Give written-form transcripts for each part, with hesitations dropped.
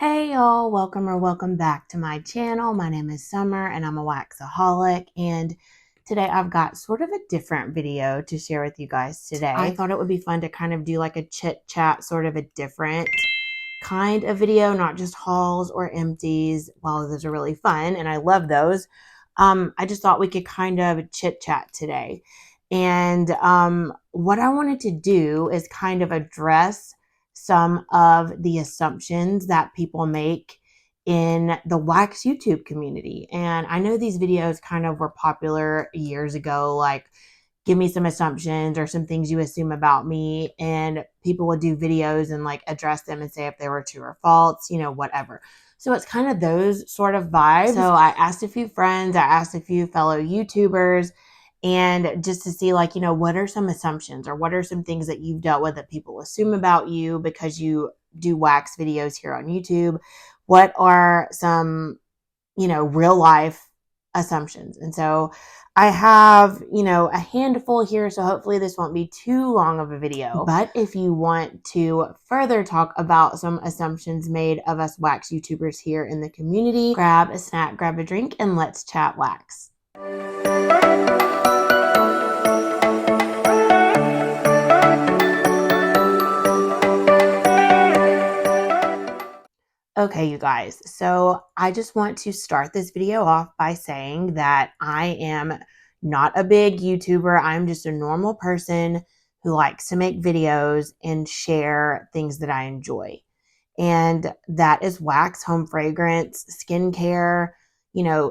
Hey y'all, welcome back to my channel. My name is Summer and I'm a waxaholic, and today I've got sort of a different video to share with you guys today. I thought it would be fun to kind of do like a chit chat, sort of a different kind of video, not just hauls or empties. While those are really fun and I love those, I just thought we could kind of chit chat today. And what I wanted to do is kind of address some of the assumptions that people make in the wax YouTube community. And I know these videos kind of were popular years ago, like give me some assumptions or some things you assume about me, and people would do videos and like address them and say if they were true or false, whatever. So it's kind of those sort of vibes. So I asked a few friends, I asked a few fellow YouTubers, and just to see like, what are some assumptions or what are some things that you've dealt with that people assume about you because you do wax videos here on YouTube? What are some, real life assumptions? And so I have, a handful here, so hopefully this won't be too long of a video. But if you want to further talk about some assumptions made of us wax YouTubers here in the community, grab a snack, grab a drink, and let's chat wax. Okay, you guys, so I just want to start this video off by saying that I am not a big YouTuber. I'm just a normal person who likes to make videos and share things that I enjoy. And that is wax, home fragrance, skincare,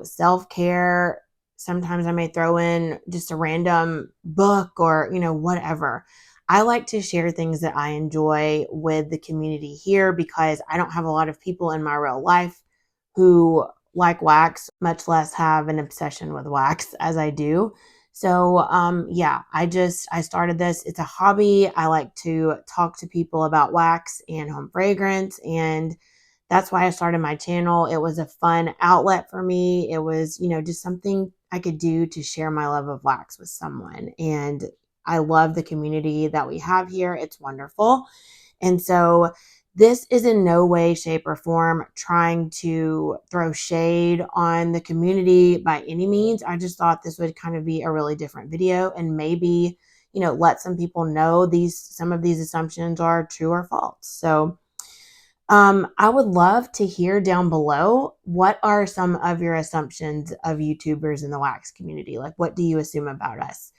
self-care. Sometimes I may throw in just a random book or, whatever. I like to share things that I enjoy with the community here because I don't have a lot of people in my real life who like wax, much less have an obsession with wax as I do. So, yeah, I started this. It's a hobby. I like to talk to people about wax and home fragrance, and that's why I started my channel. It was a fun outlet for me. It was, just something I could do to share my love of wax with someone. And I love the community that we have here. It's wonderful. And so this is in no way, shape, or form trying to throw shade on the community by any means. I just thought this would kind of be a really different video and maybe, let some people know some of these assumptions are true or false. So I would love to hear down below, what are some of your assumptions of YouTubers in the wax community? Like, what do you assume about us?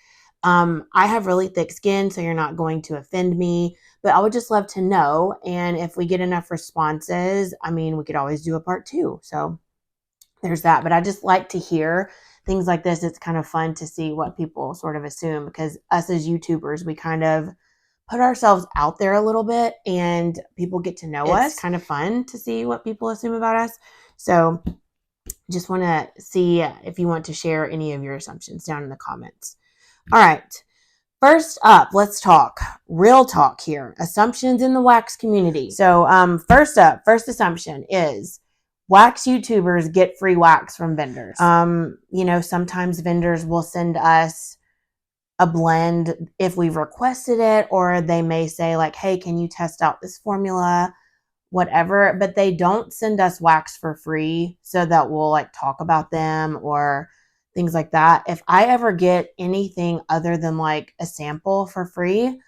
I have really thick skin, so you're not going to offend me, but I would just love to know. And if we get enough responses, we could always do a part 2. So there's that. But I just like to hear things like this. It's kind of fun to see what people sort of assume, because us as YouTubers, we kind of put ourselves out there a little bit and people get to know us. It's kind of fun to see what people assume about us. So just want to see if you want to share any of your assumptions down in the comments. All right. First up, let's talk real talk here. Assumptions in the wax community. So first assumption is wax YouTubers get free wax from vendors. Sometimes vendors will send us a blend if we've requested it, or they may say like, hey, can you test out this formula, whatever, but they don't send us wax for free so that we'll like talk about them or things like that. If I ever get anything other than like a sample for free,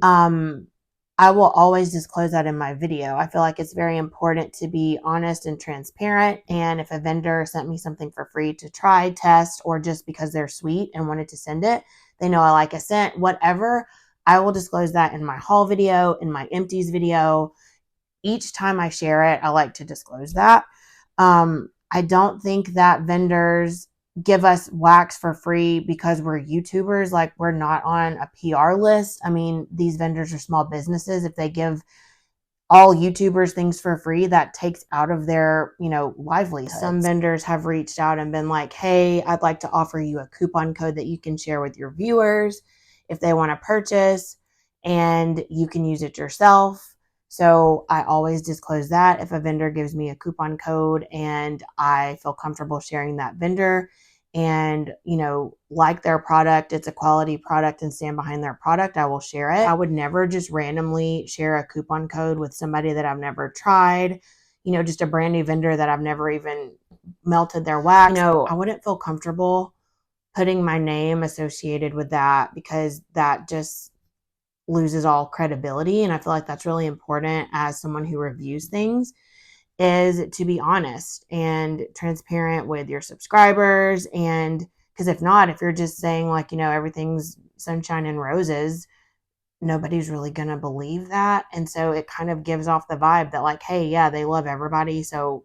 I will always disclose that in my video. I feel like it's very important to be honest and transparent. And if a vendor sent me something for free to try, test, or just because they're sweet and wanted to send it, they know I like a scent, whatever, I will disclose that in my haul video, in my empties video. Each time I share it, I like to disclose that. I don't think that vendors give us wax for free because we're YouTubers. Like, we're not on a PR list. These vendors are small businesses. If they give all YouTubers things for free, that takes out of their, livelihood. Some vendors have reached out and been like, hey, I'd like to offer you a coupon code that you can share with your viewers if they want to purchase, and you can use it yourself. So I always disclose that if a vendor gives me a coupon code and I feel comfortable sharing that vendor and, like their product, it's a quality product, and stand behind their product, I will share it. I would never just randomly share a coupon code with somebody that I've never tried. just a brand new vendor that I've never even melted their wax, I wouldn't feel comfortable putting my name associated with that, because that just loses all credibility. And I feel like that's really important as someone who reviews things, is to be honest and transparent with your subscribers. And because if not, if you're just saying like, everything's sunshine and roses, nobody's really going to believe that. And so it kind of gives off the vibe that like, hey, yeah, they love everybody. So,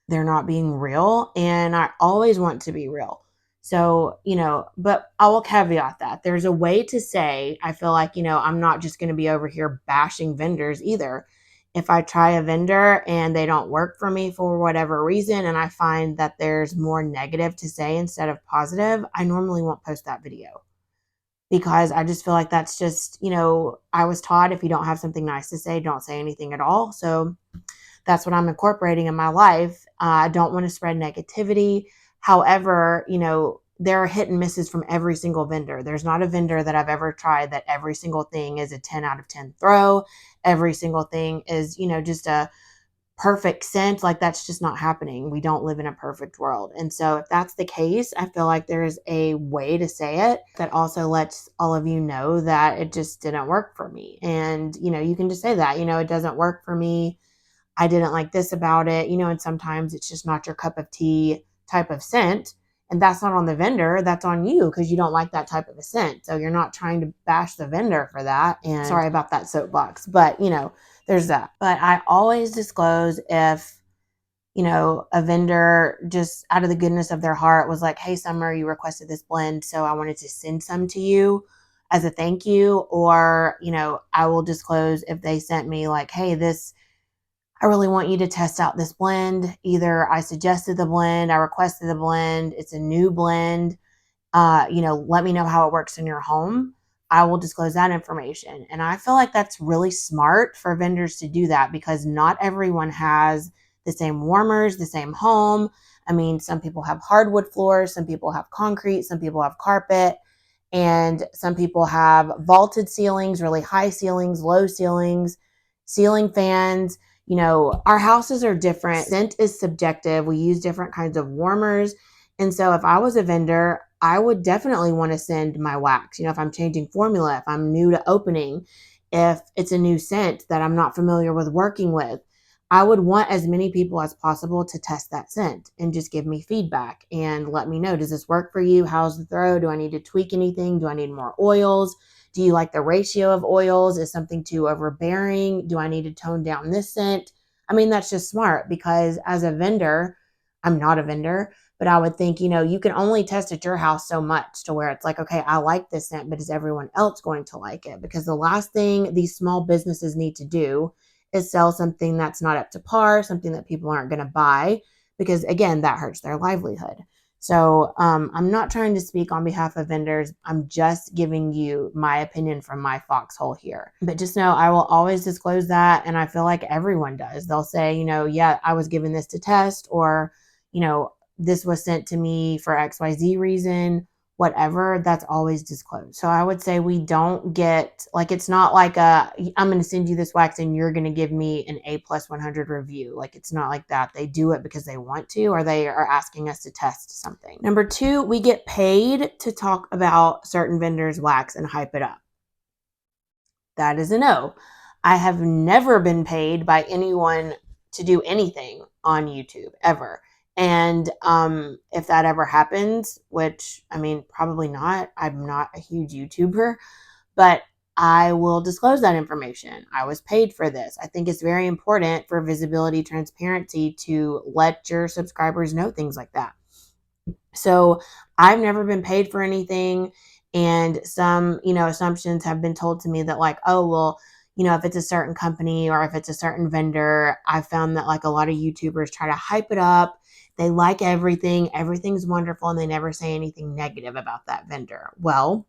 they're not being real. And I always want to be real. So, but I will caveat that there's a way to say, I feel like, I'm not just going to be over here bashing vendors either. If I try a vendor and they don't work for me for whatever reason, and I find that there's more negative to say instead of positive, I normally won't post that video, because I just feel like that's just, I was taught if you don't have something nice to say, don't say anything at all. So that's what I'm incorporating in my life. I don't want to spread negativity. However, there are hit and misses from every single vendor. There's not a vendor that I've ever tried that every single thing is a 10 out of 10 throw. Every single thing is, just a perfect scent. Like, that's just not happening. We don't live in a perfect world. And so if that's the case, I feel like there's a way to say it that also lets all of you know that it just didn't work for me. And, you can just say that, it doesn't work for me. I didn't like this about it, and sometimes it's just not your cup of tea type of scent. And that's not on the vendor, that's on you, because you don't like that type of a scent. So you're not trying to bash the vendor for that. And sorry about that soapbox, but there's that. But I always disclose if, a vendor just out of the goodness of their heart was like, hey, Summer, you requested this blend, so I wanted to send some to you as a thank you. Or, I will disclose if they sent me like, hey, I really want you to test out this blend. Either I suggested the blend, I requested the blend, it's a new blend. Let me know how it works in your home. I will disclose that information. And I feel like that's really smart for vendors to do that, because not everyone has the same warmers, the same home. I mean, some people have hardwood floors, some people have concrete, some people have carpet, and some people have vaulted ceilings, really high ceilings, low ceilings, ceiling fans. Our houses are different. Scent is subjective. We use different kinds of warmers. And so if I was a vendor, I would definitely want to send my wax. If I'm changing formula, if I'm new to opening, if it's a new scent that I'm not familiar with working with, I would want as many people as possible to test that scent and just give me feedback and let me know, does this work for you? How's the throw? Do I need to tweak anything? Do I need more oils? Do you like the ratio of oils? Is something too overbearing? Do I need to tone down this scent? I mean, that's just smart, because as a vendor, I'm not a vendor, but I would think, you can only test at your house so much to where it's like, okay, I like this scent, but is everyone else going to like it? Because the last thing these small businesses need to do is sell something that's not up to par, something that people aren't going to buy, because again, that hurts their livelihood. So I'm not trying to speak on behalf of vendors. I'm just giving you my opinion from my foxhole here. But just know I will always disclose that. And I feel like everyone does. They'll say, yeah, I was given this to test, or, this was sent to me for XYZ reason, whatever, that's always disclosed. So I would say we don't get, like, it's not like I'm going to send you this wax and you're going to give me an A+100 review. Like, it's not like that. They do it because they want to, or they are asking us to test something. Number 2, we get paid to talk about certain vendors' wax and hype it up. That is a no. I have never been paid by anyone to do anything on YouTube, ever. And if that ever happens, which, I mean, probably not, I'm not a huge YouTuber, but I will disclose that information. I was paid for this. I think it's very important for visibility, transparency, to let your subscribers know things like that. So I've never been paid for anything. And some, assumptions have been told to me that like, oh, well, if it's a certain company or if it's a certain vendor, I found that like a lot of YouTubers try to hype it up. They like everything. Everything's wonderful. And they never say anything negative about that vendor. Well,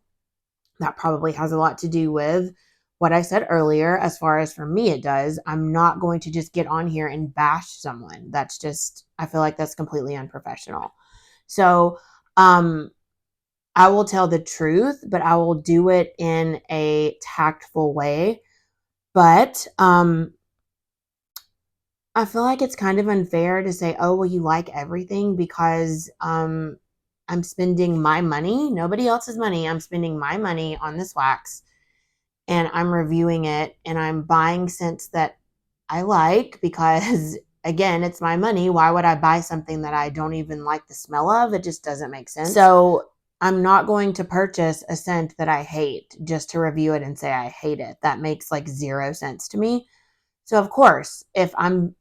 that probably has a lot to do with what I said earlier. As far as for me, it does. I'm not going to just get on here and bash someone. That's just, I feel like that's completely unprofessional. So, I will tell the truth, but I will do it in a tactful way. But, I'm I feel like it's kind of unfair to say, oh, well, you like everything because I'm spending my money, nobody else's money. I'm spending my money on this wax and I'm reviewing it and I'm buying scents that I like because, again, it's my money. Why would I buy something that I don't even like the smell of? It just doesn't make sense. So I'm not going to purchase a scent that I hate just to review it and say I hate it. That makes like 0 sense to me. So, of course, if I'm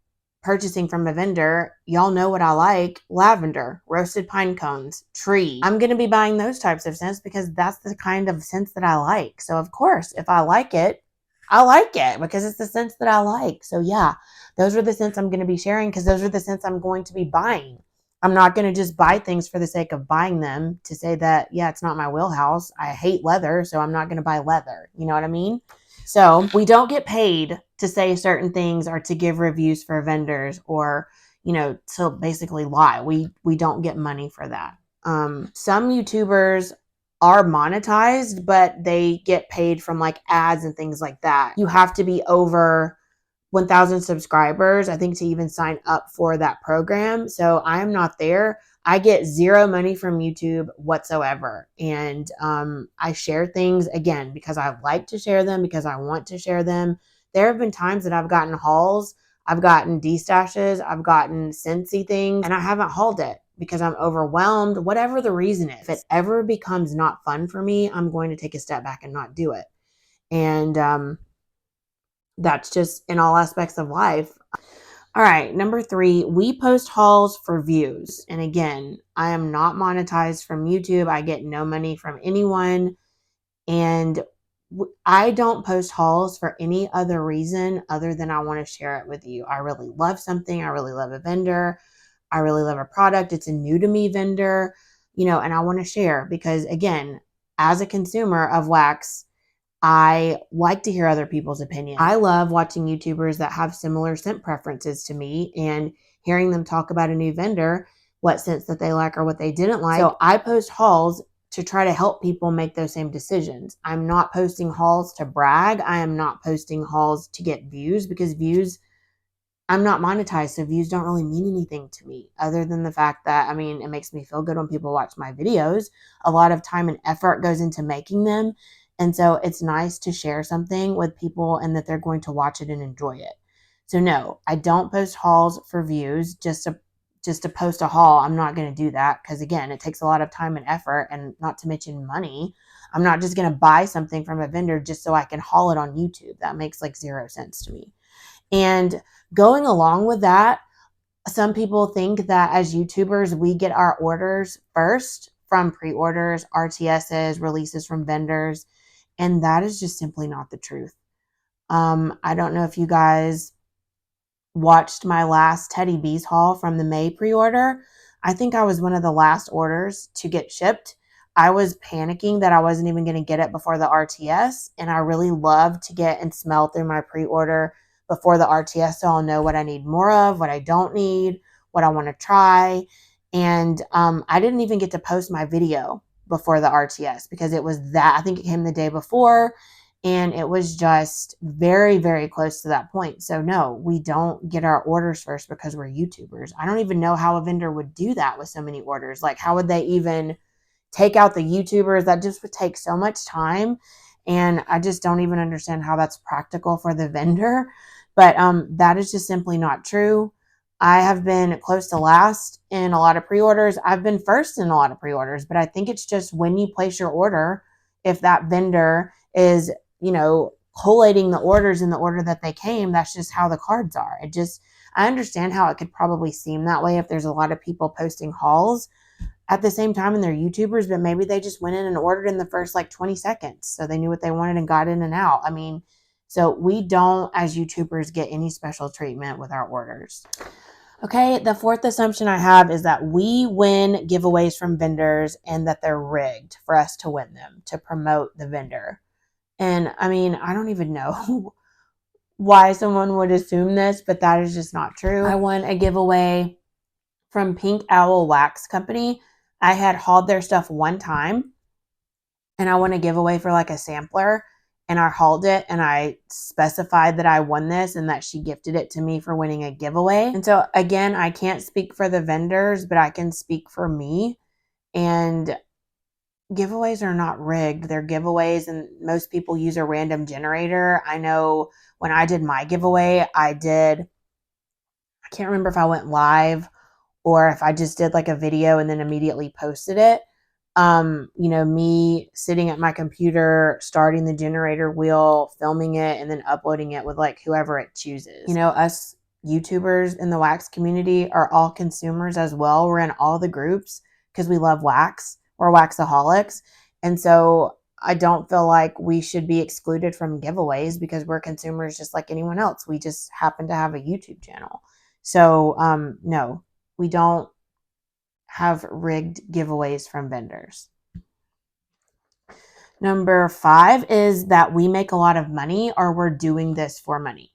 purchasing from a vendor, y'all know what I like: lavender, roasted pine cones, tree. I'm going to be buying those types of scents because that's the kind of scents that I like. So, of course, if I like it, I like it because it's the scents that I like. So, yeah, those are the scents I'm going to be sharing because those are the scents I'm going to be buying. I'm not going to just buy things for the sake of buying them to say that, yeah, it's not my wheelhouse. I hate leather, so I'm not going to buy leather. You know what I mean? So we don't get paid to say certain things or to give reviews for vendors or, to basically lie. We don't get money for that. Some YouTubers are monetized, but they get paid from like ads and things like that. You have to be over 1,000 subscribers, I think, to even sign up for that program. So I am not there. I get 0 money from YouTube whatsoever. And I share things, again, because I like to share them, because I want to share them. There have been times that I've gotten hauls, I've gotten destashes, I've gotten Scentsy things, and I haven't hauled it because I'm overwhelmed, whatever the reason is. If it ever becomes not fun for me, I'm going to take a step back and not do it. And that's just in all aspects of life. All right, number 3, we post hauls for views. And again, I am not monetized from YouTube. I get no money from anyone. And I don't post hauls for any other reason other than I want to share it with you. I really love something. I really love a vendor. I really love a product. It's a new to me vendor, and I want to share because, again, as a consumer of wax, I like to hear other people's opinions. I love watching YouTubers that have similar scent preferences to me and hearing them talk about a new vendor, what scents that they like or what they didn't like. So I post hauls to try to help people make those same decisions. I'm not posting hauls to brag. I am not posting hauls to get views because I'm not monetized, so views don't really mean anything to me other than the fact that, it makes me feel good when people watch my videos. A lot of time and effort goes into making them. And so it's nice to share something with people and that they're going to watch it and enjoy it. So no, I don't post hauls for views just to post a haul. I'm not going to do that because, again, it takes a lot of time and effort, and not to mention money. I'm not just going to buy something from a vendor just so I can haul it on YouTube. That makes like 0 sense to me. And going along with that, some people think that as YouTubers, we get our orders first from pre-orders, RTSs, releases from vendors, and that is just simply not the truth. I don't know if you guys watched my last Teddy Bees haul from the May pre-order. I think I was one of the last orders to get shipped. I was panicking that I wasn't even going to get it before the RTS, and I really love to get and smell through my pre-order before the RTS so I'll know what I need more of, what I don't need, what I want to try. And I didn't even get to post my video before the RTS because it was I think it came the day before, and it was just very, very close to that point. So no, we don't get our orders first because we're YouTubers. I don't even know how a vendor would do that with so many orders. Like, how would they even take out the YouTubers? That just would take so much time. And I just don't even understand how that's practical for the vendor. But that is just simply not true. I have been close to last in a lot of pre-orders. I've been first in a lot of pre-orders, but I think it's just when you place your order, if that vendor is, collating the orders in the order that they came, that's just how the cards are. I understand how it could probably seem that way if there's a lot of people posting hauls at the same time and they're YouTubers, but maybe they just went in and ordered in the first like 20 seconds. So they knew what they wanted and got in and out. So we don't, as YouTubers, get any special treatment with our orders. Okay, the 4th assumption I have is that we win giveaways from vendors and that they're rigged for us to win them, to promote the vendor. And I don't even know why someone would assume this, but that is just not true. I won a giveaway from Pink Owl Wax Company. I had hauled their stuff one time, and I won a giveaway for like a sampler. and I hauled it and I specified that I won this and that she gifted it to me for winning a giveaway. And so again, I can't speak for the vendors, but I can speak for me. And giveaways are not rigged. They're giveaways, and most people use a random generator. I know when I did my giveaway, I can't remember if I went live or if I just did like a video and then immediately posted it. Me sitting at my computer, starting the generator wheel, filming it, and then uploading it with like whoever it chooses. Us YouTubers in the wax community are all consumers as well. We're in all the groups because we love wax. We're waxaholics. And so I don't feel like we should be excluded from giveaways because we're consumers just like anyone else. We just happen to have a YouTube channel. So, no, we don't have rigged giveaways from vendors. Number 5 is that we make a lot of money or we're doing this for money.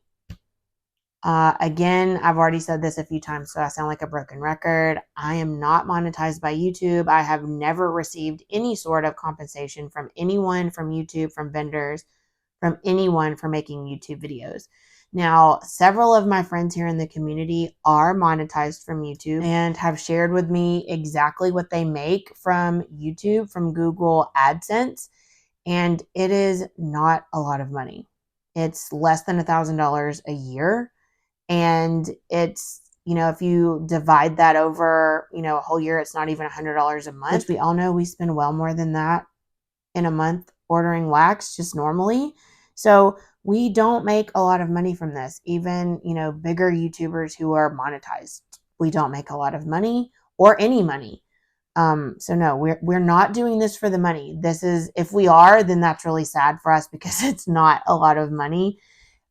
Again, I've already said this a few times, so I sound like a broken record. I am not monetized by YouTube. I have never received any sort of compensation from anyone, from YouTube, from vendors, from anyone for making YouTube videos. Now, several of my friends here in the community are monetized from YouTube and have shared with me exactly what they make from YouTube, from Google AdSense, and it is not a lot of money. It's less than $1,000 a year. And it's, if you divide that over, a whole year, it's not even $100 a month, which we all know we spend well more than that in a month ordering wax just normally. So we don't make a lot of money from this. Even, bigger YouTubers who are monetized, we don't make a lot of money or any money. So no, we're not doing this for the money. This is, if we are, then that's really sad for us because it's not a lot of money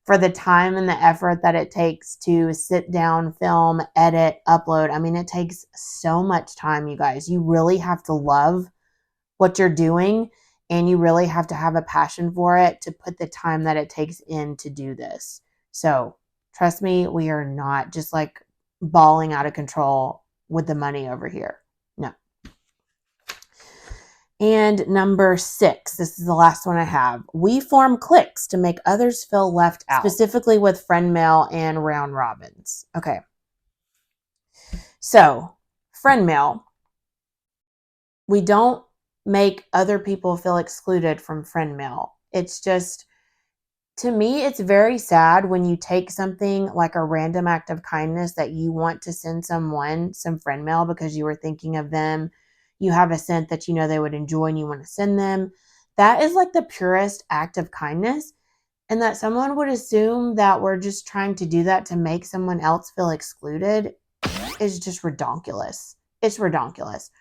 for the time and the effort that it takes to sit down, film, edit, upload. I mean, it takes so much time, you guys. You really have to love what you're doing, and you really have to have a passion for it to put the time that it takes in to do this. So trust me, we are not just like balling out of control with the money over here. No. And number 6, this is the last one I have. We form cliques to make others feel left out, specifically with friend mail and round robins. Okay. So, friend mail. We don't make other people feel excluded from friend mail. It's just, to me, it's very sad when you take something like a random act of kindness that you want to send someone some friend mail because you were thinking of them. You have a scent that you know they would enjoy and you want to send them. That is like the purest act of kindness. And that someone would assume that we're just trying to do that to make someone else feel excluded is just redonkulous. It's redonkulous.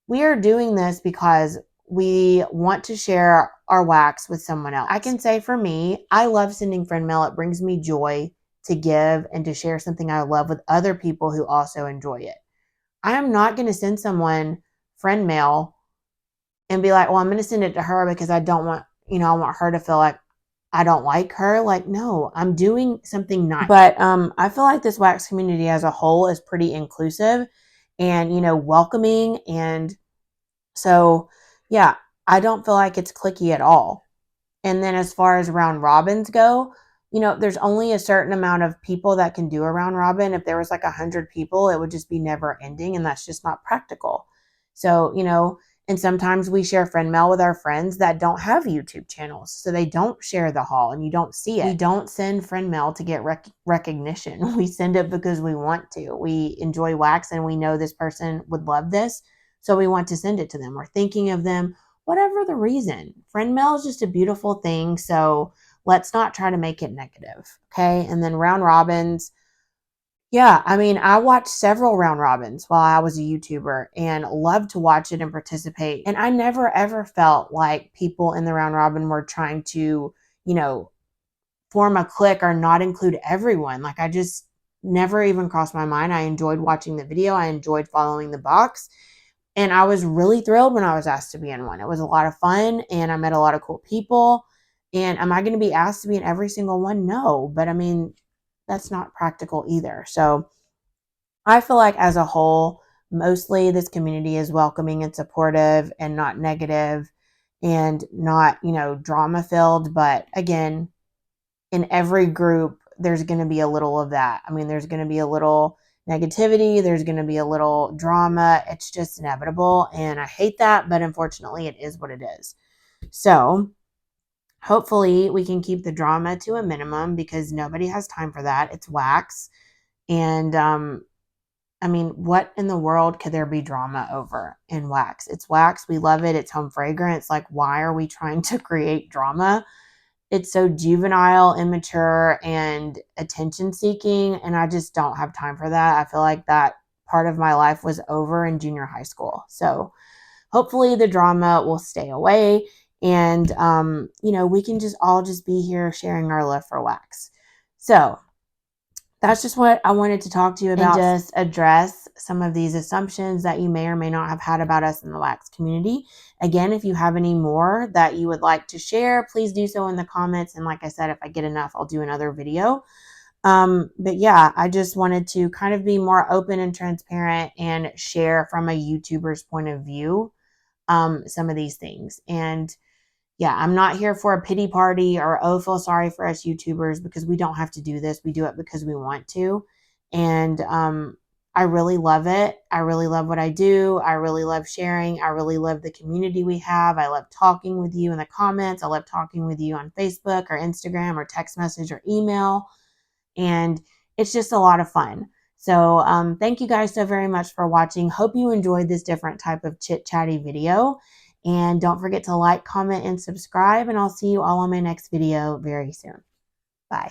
We are doing this because we want to share our wax with someone else. I can say for me, I love sending friend mail. It brings me joy to give and to share something I love with other people who also enjoy it. I am not going to send someone friend mail and be like, well, I'm going to send it to her because I don't want, I want her to feel like I don't like her. Like, no, I'm doing something nice. But I feel like this wax community as a whole is pretty inclusive and, welcoming. And so, yeah, I don't feel like it's cliquey at all. And then as far as round robins go, there's only a certain amount of people that can do a round robin. If there was like 100 people, it would just be never ending, and that's just not practical. So, and sometimes we share friend mail with our friends that don't have YouTube channels, so they don't share the haul and you don't see it. We don't send friend mail to get recognition. We send it because we want to. We enjoy wax and we know this person would love this, so we want to send it to them. We're thinking of them. Whatever the reason, friend mail is just a beautiful thing. So let's not try to make it negative. Okay. And then round robins. Yeah. I mean, I watched several round robins while I was a YouTuber and loved to watch it and participate. And I never ever felt like people in the round robin were trying to, form a clique or not include everyone. Like, I just never even crossed my mind. I enjoyed watching the video. I enjoyed following the box. And I was really thrilled when I was asked to be in one. It was a lot of fun and I met a lot of cool people. And am I going to be asked to be in every single one? No, but I mean, that's not practical either. So I feel like as a whole, mostly this community is welcoming and supportive and not negative. and not, drama filled. But again, in every group, there's going to be a little of that. I mean, there's going to be a little negativity, there's going to be a little drama. It's just inevitable. And I hate that, but unfortunately, it is what it is. So hopefully, we can keep the drama to a minimum because nobody has time for that. It's wax. And I mean, what in the world could there be drama over in wax? It's wax. We love it. It's home fragrance. Like, why are we trying to create drama? It's so juvenile, immature, and attention seeking. And I just don't have time for that. I feel like that part of my life was over in junior high school. So hopefully the drama will stay away. And, we can just all just be here sharing our love for wax. So that's just what I wanted to talk to you about and just address some of these assumptions that you may or may not have had about us in the wax community. Again, if you have any more that you would like to share, please do so in the comments. And like I said, if I get enough, I'll do another video. But yeah, I just wanted to kind of be more open and transparent and share from a YouTuber's point of view some of these things. And yeah, I'm not here for a pity party or, oh, feel sorry for us YouTubers, because we don't have to do this. We do it because we want to. And I really love it. I really love what I do. I really love sharing. I really love the community we have. I love talking with you in the comments. I love talking with you on Facebook or Instagram or text message or email. And it's just a lot of fun. So thank you guys so very much for watching. Hope you enjoyed this different type of chit-chatty video. And don't forget to like, comment, and subscribe. And I'll see you all on my next video very soon. Bye.